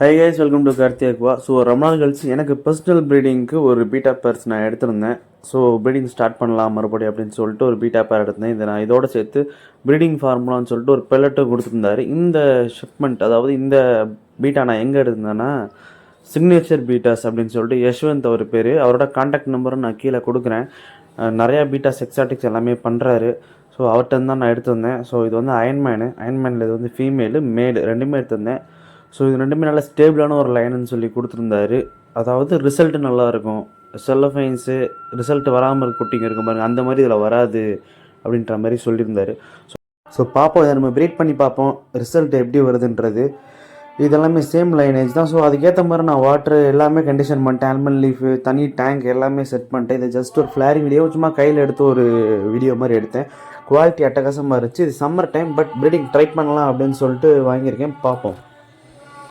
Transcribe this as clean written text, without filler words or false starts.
High guys, welcome to கார்த்தியாக்வா. So ரொம்ப நாள் கழிச்சு எனக்கு பர்சனல் ப்ரீடிங்க்கு ஒரு பீட்டா பேர்ஸ் நான் எடுத்திருந்தேன். ஸோ ப்ரீடிங் ஸ்டார்ட் பண்ணலாம் மறுபடியும் அப்படின்னு சொல்லிட்டு ஒரு பீட்டா பேர் எடுத்திருந்தேன். இதை நான் இதோட சேர்த்து ப்ரீடிங் ஃபார்முலான்னு சொல்லிட்டு ஒரு பெல்லட்டும் கொடுத்துருந்தாரு. இந்த ஷிப்மெண்ட், அதாவது இந்த பீட்டா நான் எங்கே எடுத்திருந்தேன்னா சிக்னேச்சர் பீட்டாஸ் அப்படின்னு சொல்லிட்டு யஷ்வந்த் அவர் பேர். அவரோட கான்டாக்ட் நம்பரும் நான் கீழே கொடுக்குறேன். நிறையா பீட்டாஸ் எக்ஸாட்டிக்ஸ் எல்லாமே பண்ணுறாரு. ஸோ அவர்கிட்ட தான் நான் எடுத்திருந்தேன். ஸோ இது வந்து அயன்மேனில் இது வந்து ஃபீமேலு மேலு ரெண்டுமே எடுத்திருந்தேன். ஸோ இது ரெண்டுமே நல்லா ஸ்டேபிளான ஒரு லைனுன்னு சொல்லி கொடுத்துருந்தாரு. அதாவது ரிசல்ட்டு நல்லாயிருக்கும், செல்லஃபைன்ஸு ரிசல்ட் வராமல் இருக்க குட்டிங்க இருக்கும் பாருங்கள், அந்த மாதிரி இதில் வராது அப்படின்ற மாதிரி சொல்லியிருந்தார். ஸோ பார்ப்போம், இதை நம்ம ப்ரீட் பண்ணி பார்ப்போம் ரிசல்ட் எப்படி வருதுன்றது. இதெல்லாமே சேம் லைனேஜ் தான். ஸோ அதுக்கேற்ற மாதிரி நான் வாட்ரு எல்லாமே கண்டிஷன் பண்ணிட்டேன். ஆல்மண்ட் லீஃபு, தனி டேங்க் எல்லாமே செட் பண்ணிட்டேன். இதை ஜஸ்ட் ஒரு ஃப்ளாரிங் வீடியோ சும்மா கையில் எடுத்து ஒரு வீடியோ மாதிரி எடுத்தேன். குவாலிட்டி அட்டகாசமாக இருந்துச்சு. இது summer time, but breeding try பண்ணலாம் அப்படின்னு சொல்லிட்டு வாங்கியிருக்கேன். பார்ப்போம்.